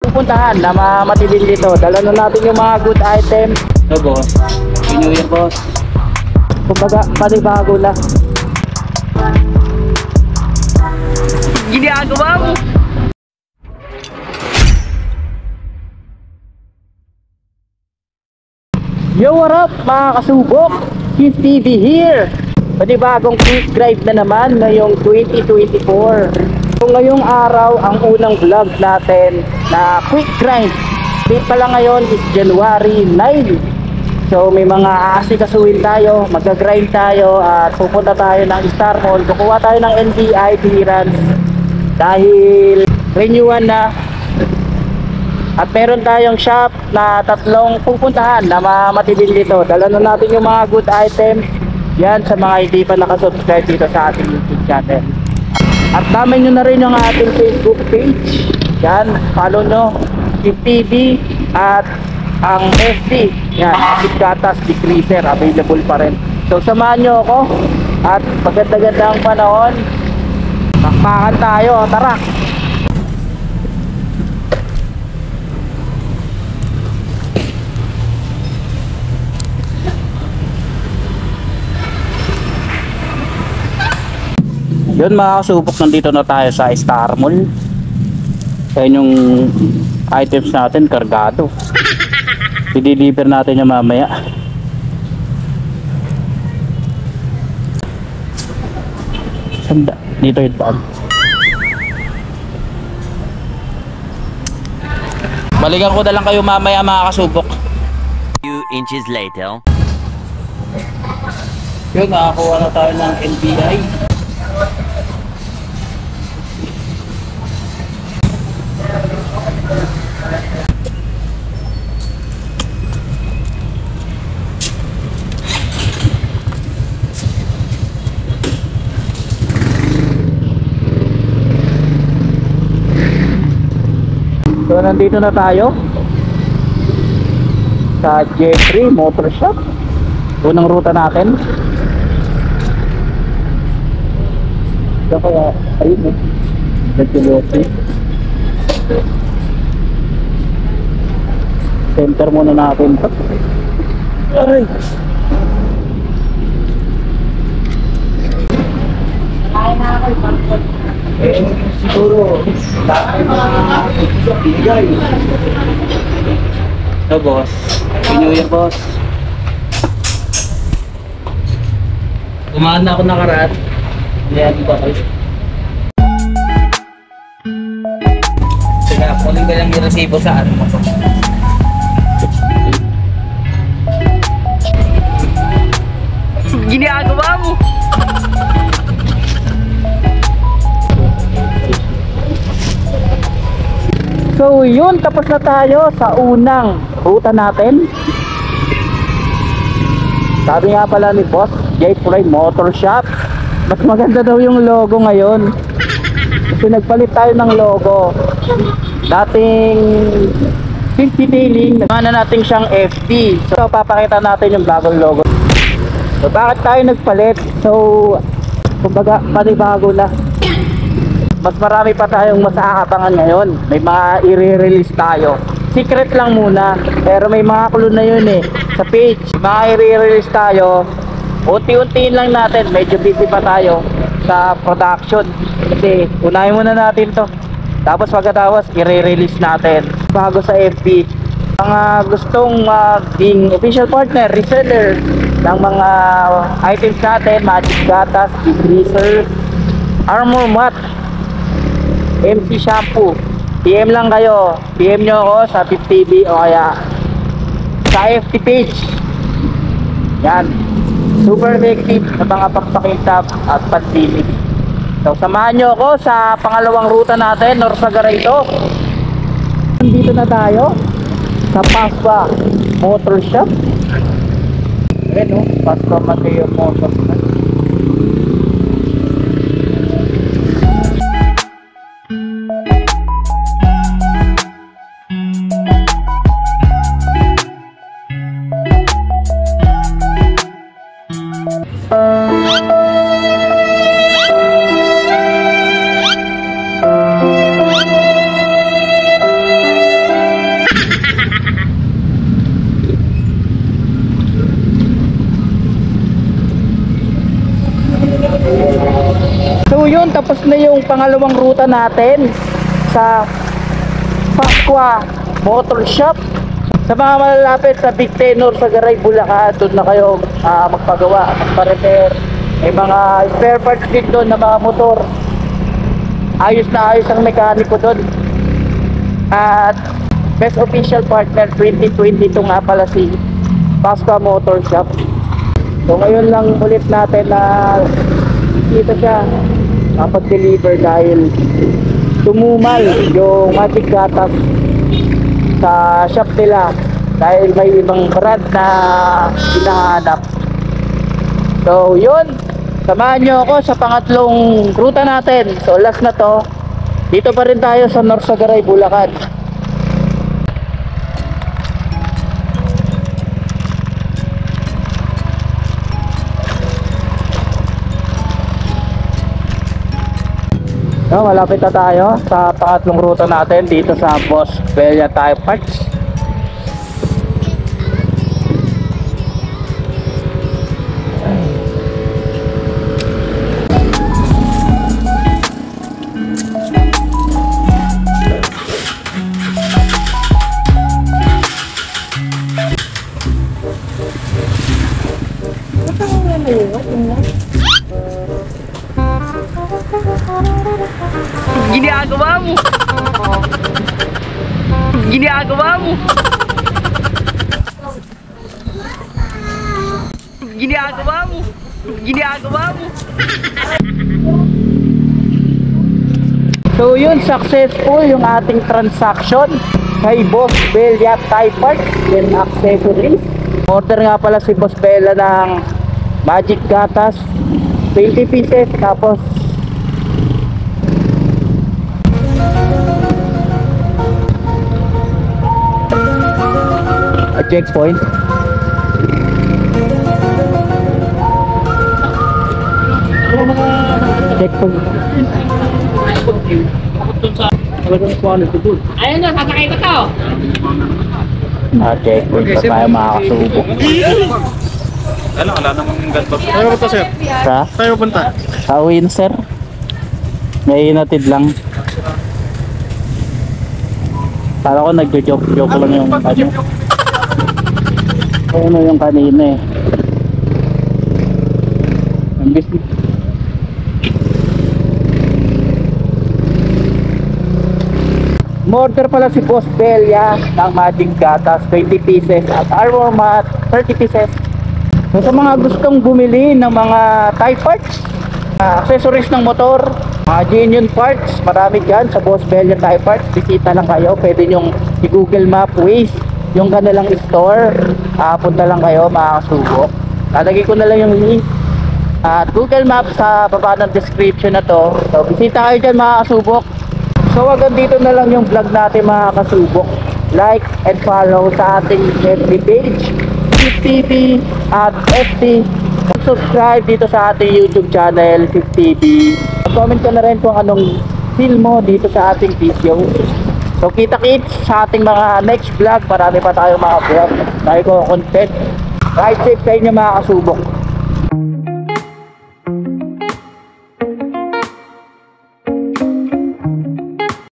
pupuntahan na matibin dito. Dala na natin yung mga good items. No, boss. Happy New Year, boss. Kumbaga, panibago na. Ginagawa mo! Yo, what up mga kasubok? Keith TV here. Panibagong quick drive na naman ngayong 2024. So ngayong araw ang unang vlog natin na quick drive. Date pala ngayon is January 9. So may mga aasikasuhin tayo, mag-grind tayo at pupunta tayo ng Star Mall. Kukuha tayo ng NBI clearance dahil renewan na. At meron tayong shop na tatlong pupuntahan na matibin dito. Dala na natin yung mga good items. Yan sa mga hindi pa nakasubscribe dito sa ating YouTube channel. At damay nyo na rin yung ating Facebook page. Yan, follow nyo TV at ang FB. Yan, Acid Gatas Decreaser, available pa rin. So samahan nyo ako at maganda-ganda ang panahon. Pakpakan tayo, tara! Yun mga kasubok, nandito na tayo sa Star Mall. Ayan yung items natin, kargado. I-deliver natin yung mamaya. Sanda, dito yung daan. Balikan ko na lang kayo mamaya mga kasubok. Few inches later. Yun, nakakuha na tayo ng NBI. So nandito na tayo sa Jeffrey Motor Shop. Unang ruta natin. Kaya ayun eh, nagtilosi. Center muna natin ito. Aray! Siguro dahil bigay. No, boss. Happy New Year, boss. Kumahan na ako nakaraan. Ayan, ba kayo? Sige, kunin ko lang yung resibo sa ano mo to. Ginagawa mo! So yun, tapos na tayo sa unang ruta natin. Sabi nga pala ni Boss Jeffrey Motor Shop, mas maganda daw yung logo ngayon. Kasi nagpalit tayo ng logo. Dating pink detailing, naman natin siyang FB. So papakita natin yung bagong logo. So bakit tayo nagpalit? So kumbaga panibago na. Mas marami pa tayong masaabangan ngayon. May mga i-release tayo. Secret lang muna. Pero may mga clue na yun eh. Sa page, mga i-release tayo. Unti-untiin lang natin. Medyo busy pa tayo sa production. Kasi unahin muna natin to. Tapos pagkatapos i-release natin. Bago sa FB. Mga gustong maging official partner, reseller ng mga items natin. Magic Gatas, Decreaser, Armor Mat, MC Shampoo. PM lang kayo. PM nyo ako sa TV o kaya sa FT page. Yan. Super effective sa mga pagpakintap at pandilig. So samahan nyo ako sa pangalawang ruta natin, Norsagara ito. Dito na tayo sa Pasqua Motor Shop. Ayan o, Pasqua Mateo Motor Shop. yung pangalawang ruta natin sa Pasqua Motor Shop. Sa mga malalapit sa Big Tenor sa Garay, Bulacan, doon na kayo magpagawa, magpa-repair. May mga spare parts din doon na mga motor. Ayos na ayos ang mekaniko doon. At best official partner 2022 nga pala si Pasqua Motor Shop. So ngayon lang ulit natin na kita siya kapag-deliver dahil tumumal yung Magic Gatas sa shop nila dahil may ibang brand na hinahanap. So yun, samahan nyo ako sa pangatlong ruta natin. So last na to, dito pa rin tayo sa North Sagaray, Bulacan. So, malapit na tayo sa pangatlong ruta natin dito sa Boss Belia Tire Parts. Ginagawa mo. Ginagawa mo. Ginagawa mo. Ginagawa mo. So yun, successful yung ating transaction kay Boss Belia Tire Parts and Accessories. Order nga pala si Boss Bella ng Magic Gatas 20 pieces, tapos a checkpoint. Checkpoint. Ayun na, sasakay ko to. Checkpoint pa tayo makakasubok. Ano, wala namang ganito. Tayo punta, sir. Sa? Tayo punta. Pauwi na, sir. May inatid lang. Para ko nagjo-joke lang yung ano. Ano yung kanina eh. Ang business. Order pala si Boss Belia ng Magic Gatas 20 pieces at Armor Mat 30 pieces. So, sa mga gustong bumili ng mga tie parts, accessories ng motor, mga genuine parts, marami dyan sa Boss Belia Tie Parts. Bisita lang kayo, pwede nyong i-Google Map Waze yung kanilang store. Punta lang kayo, makakasubok. Lalagay ko na lang yung link at Google Maps sa baba ng description na to. So bisita kayo dyan, makakasubok. So hanggang dito na lang yung vlog natin, mga kasubok. Like and follow sa ating FB page, FTV at FT. Subscribe dito sa ating YouTube channel, FTV. Comment ka na rin kung anong feel mo dito sa ating video. So kita-kits sa ating mga next vlog. Marami pa tayong mga vlog, tayo ko content. Ride safe sa inyo, mga kasubok.